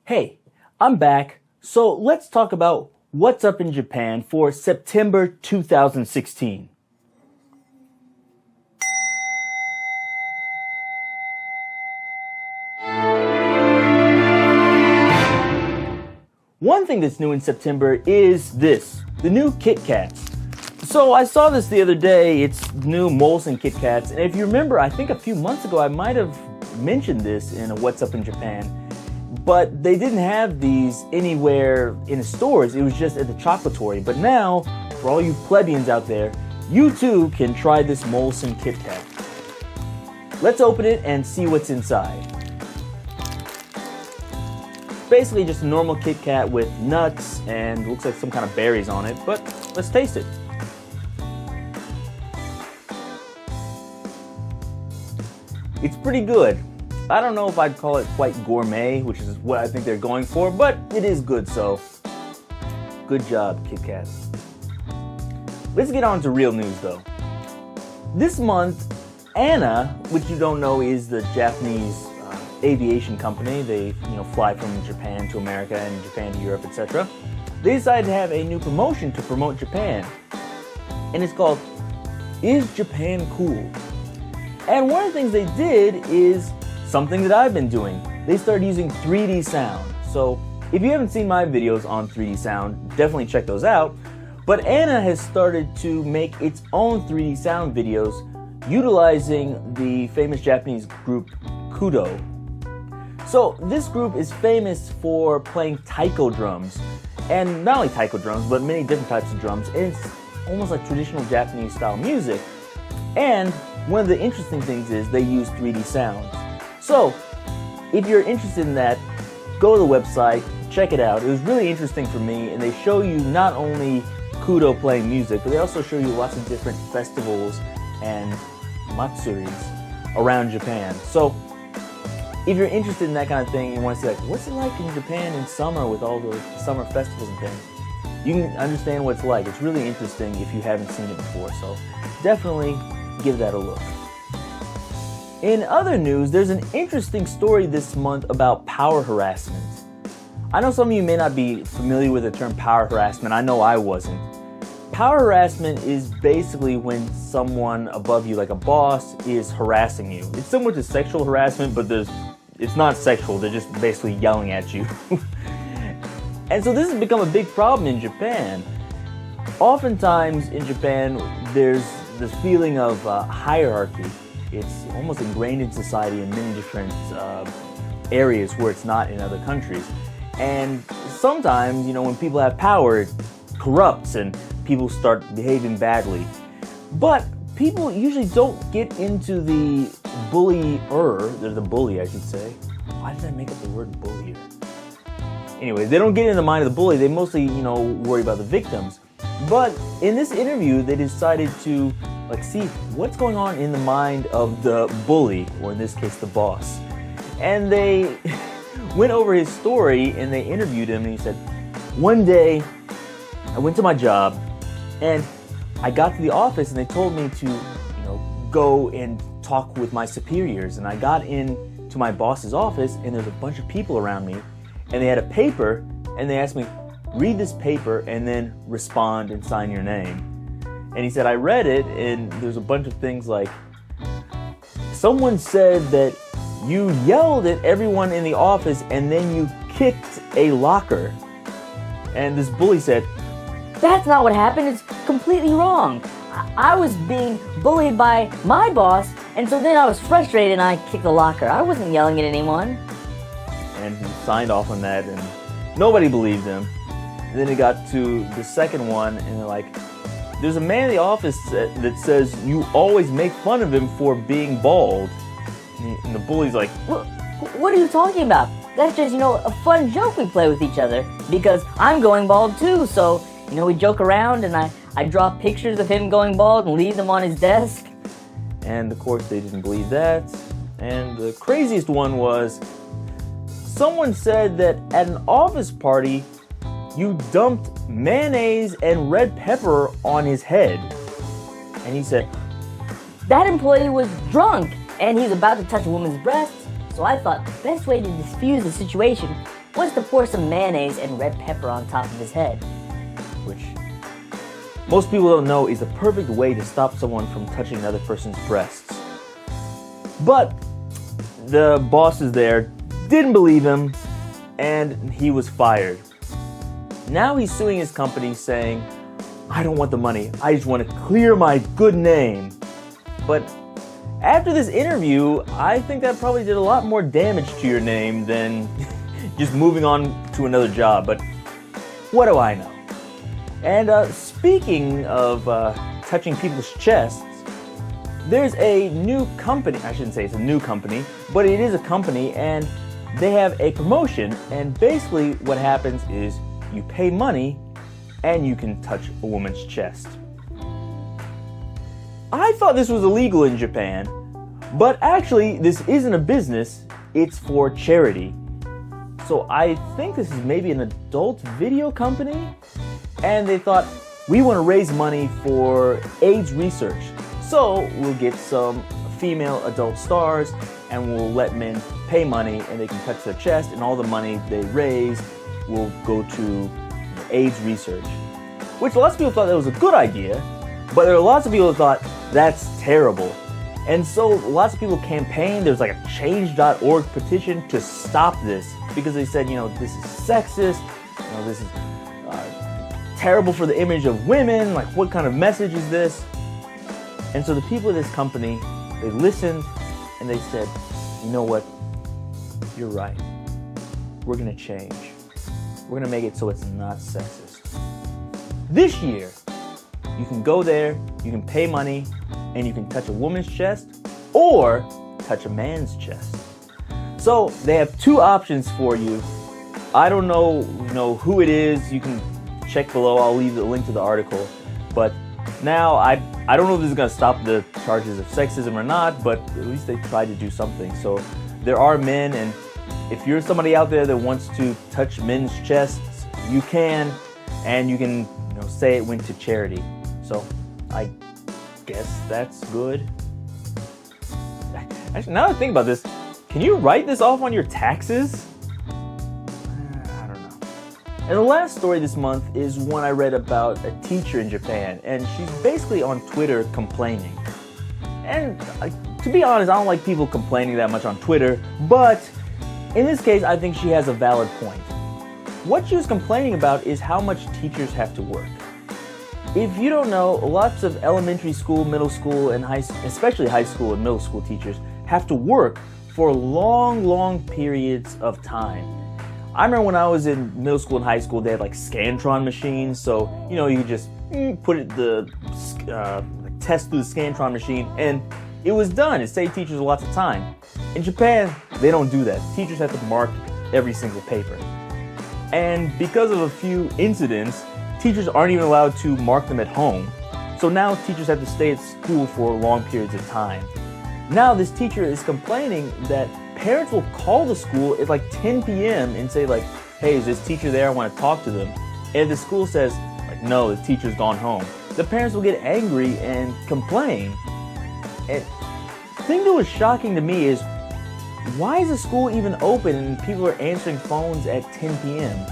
Hey, I'm back, so let's talk about what's up in Japan for September 2016. One thing that's new in September is this, the new Kit Kats. So I saw this the other day, it's new Molson Kit Kats, and if you remember, I think a few months ago I might have mentioned this in a What's Up in Japan. But they didn't have these anywhere in the stores, it was just at the chocolatory. But now, for all you plebeians out there, you too can try this Molson Kit Kat. Let's open it and see what's inside. Basically just a normal Kit Kat with nuts and looks like some kind of berries on it, but let's taste it. It's pretty good. I don't know if I'd call it quite gourmet, which is what I think they're going for, but it is good, so good job, Kit Kat. Let's get on to real news, though. This month, ANA, which you don't know is the Japanese aviation company, they fly from Japan to America and Japan to Europe, etc. They decided to have a new promotion to promote Japan, and it's called Is Japan Cool? And one of the things they did is something that I've been doing. They started using 3D sound. So if you haven't seen my videos on 3D sound, definitely check those out. But ANA has started to make its own 3D sound videos utilizing the famous Japanese group Kudo. So this group is famous for playing taiko drums. And not only taiko drums, but many different types of drums. And it's almost like traditional Japanese style music. And one of the interesting things is they use 3D sounds. So, if you're interested in that, go to the website, check it out. It was really interesting for me, and they show you not only Kudo playing music, but they also show you lots of different festivals and matsuris around Japan. So, if you're interested in that kind of thing, and you want to see what's it like in Japan in summer with all the summer festivals and things, you can understand what it's like. It's really interesting if you haven't seen it before, so definitely give that a look. In other news, there's an interesting story this month about power harassment. I know some of you may not be familiar with the term power harassment. I know I wasn't. Power harassment is basically when someone above you, like a boss, is harassing you. It's similar to sexual harassment, but it's not sexual. They're just basically yelling at you. And so this has become a big problem in Japan. Oftentimes in Japan, there's this feeling of hierarchy. It's almost ingrained in society in many different areas where it's not in other countries. And sometimes, when people have power, it corrupts and people start behaving badly. But people usually don't get into the they're the bully, I should say. Why did I make up the word bullier? Anyway, they don't get in the mind of the bully. They mostly, worry about the victims. But in this interview, they decided to see what's going on in the mind of the bully, or in this case, the boss. And they went over his story and they interviewed him, and he said, one day I went to my job and I got to the office and they told me to, go and talk with my superiors. And I got into my boss's office and there's a bunch of people around me and they had a paper and they asked me, read this paper and then respond and sign your name. And he said, I read it, and there's a bunch of things like, someone said that you yelled at everyone in the office and then you kicked a locker. And this bully said, that's not what happened, it's completely wrong. I was being bullied by my boss, and so then I was frustrated and I kicked the locker. I wasn't yelling at anyone. And he signed off on that, and nobody believed him. And then he got to the second one, and they're like, there's a man in the office that says you always make fun of him for being bald. And the bully's like, what are you talking about? That's just, a fun joke we play with each other. Because I'm going bald too, so, we joke around and I draw pictures of him going bald and leave them on his desk. And of course they didn't believe that. And the craziest one was, someone said that at an office party, you dumped mayonnaise and red pepper on his head. And he said, that employee was drunk and he's about to touch a woman's breasts, so I thought the best way to diffuse the situation was to pour some mayonnaise and red pepper on top of his head. Which most people don't know is the perfect way to stop someone from touching another person's breasts. But the bosses there didn't believe him, and he was fired. Now he's suing his company saying, I don't want the money, I just want to clear my good name. But after this interview, I think that probably did a lot more damage to your name than just moving on to another job. But what do I know? And speaking of touching people's chests, there's a new company. I shouldn't say it's a new company, but it is a company, and they have a promotion. And basically what happens is you pay money and you can touch a woman's chest. I thought this was illegal in Japan, but actually this isn't a business, it's for charity. So I think this is maybe an adult video company, and they thought, we want to raise money for AIDS research. So we'll get some female adult stars and we'll let men pay money and they can touch their chest, and all the money they raise will go to AIDS research. Which lots of people thought that was a good idea, but there are lots of people that thought that's terrible. And so lots of people campaigned. There was like a change.org petition to stop this because they said, this is sexist, this is terrible for the image of women, like what kind of message is this? And so the people of this company, they listened and they said, you know what, you're right. We're gonna change. We're gonna make it so it's not sexist. This year, you can go there, you can pay money, and you can touch a woman's chest or touch a man's chest. So they have two options for you. I don't know, who it is. You can check below. I'll leave the link to the article. But now I don't know if this is going to stop the charges of sexism or not, but at least they tried to do something. So there are men, and if you're somebody out there that wants to touch men's chests, you can, and you can say it went to charity. So I guess that's good. Actually, now that I think about this, can you write this off on your taxes? I don't know. And the last story this month is one I read about a teacher in Japan, and she's basically on Twitter complaining. And to be honest, I don't like people complaining that much on Twitter, but in this case, I think she has a valid point. What she was complaining about is how much teachers have to work. If you don't know, lots of elementary school, middle school, and especially high school and middle school teachers have to work for long periods of time. I remember when I was in middle school and high school, they had like Scantron machines, so you just put the test through the Scantron machine, and it was done. It saved teachers lots of time. In Japan, they don't do that. Teachers have to mark every single paper. And because of a few incidents, teachers aren't even allowed to mark them at home. So now teachers have to stay at school for long periods of time. Now this teacher is complaining that parents will call the school at like 10 p.m. and say like, hey, is this teacher there? I want to talk to them. And if the school says, like, no, the teacher's gone home, the parents will get angry and complain. And the thing that was shocking to me is, why is the school even open and people are answering phones at 10 p.m.?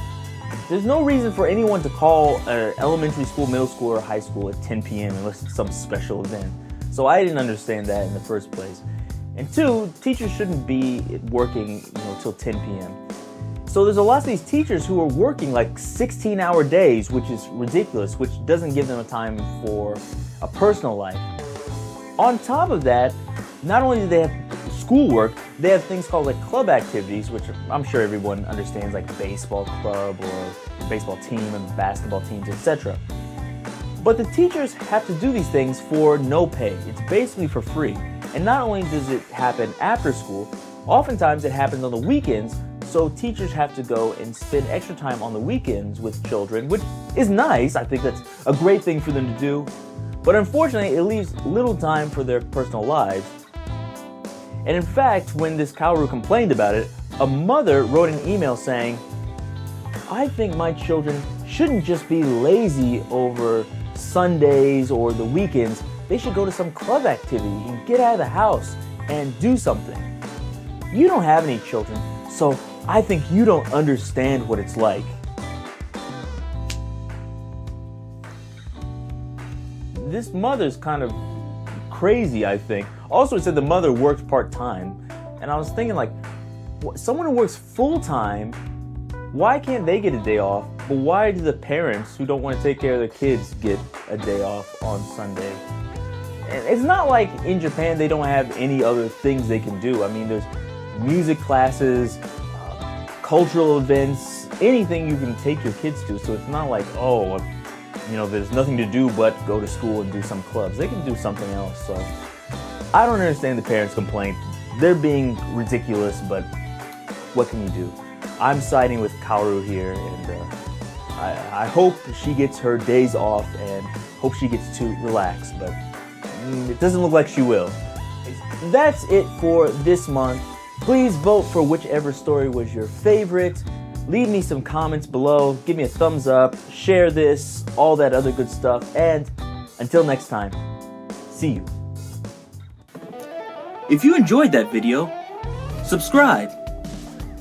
There's no reason for anyone to call an elementary school, middle school, or high school at 10 p.m. unless it's some special event. So I didn't understand that in the first place. And two, teachers shouldn't be working till 10 p.m. So there's a lot of these teachers who are working like 16-hour days, which is ridiculous, which doesn't give them a time for a personal life. On top of that, not only do they have schoolwork, they have things called like club activities, which I'm sure everyone understands, like baseball club or baseball team and basketball teams, etc. But the teachers have to do these things for no pay. It's basically for free. And not only does it happen after school, oftentimes it happens on the weekends, so teachers have to go and spend extra time on the weekends with children, which is nice. I think that's a great thing for them to do. But unfortunately, it leaves little time for their personal lives. And in fact, when this Kaoru complained about it, a mother wrote an email saying, I think my children shouldn't just be lazy over Sundays or the weekends. They should go to some club activity and get out of the house and do something. You don't have any children, so I think you don't understand what it's like. This mother's kind of crazy, I think. Also, it said the mother works part-time. And I was thinking, like, someone who works full-time, why can't they get a day off? But why do the parents who don't want to take care of their kids get a day off on Sunday? And it's not like in Japan they don't have any other things they can do. I mean, there's music classes, cultural events, anything you can take your kids to. So it's not like, oh, you know, there's nothing to do but go to school and do some clubs. They can do something else. So I don't understand the parents' complaint. They're being ridiculous, but what can you do? I'm siding with Kaoru here, and I hope she gets her days off and hope she gets to relax, but it doesn't look like she will. That's it for this month. Please vote for whichever story was your favorite. Leave me some comments below. Give me a thumbs up. Share this, all that other good stuff. And until next time, see you. If you enjoyed that video, subscribe.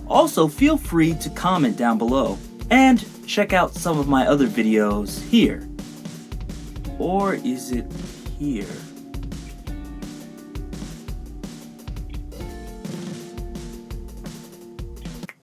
Also, feel free to comment down below and check out some of my other videos here. Or is it here?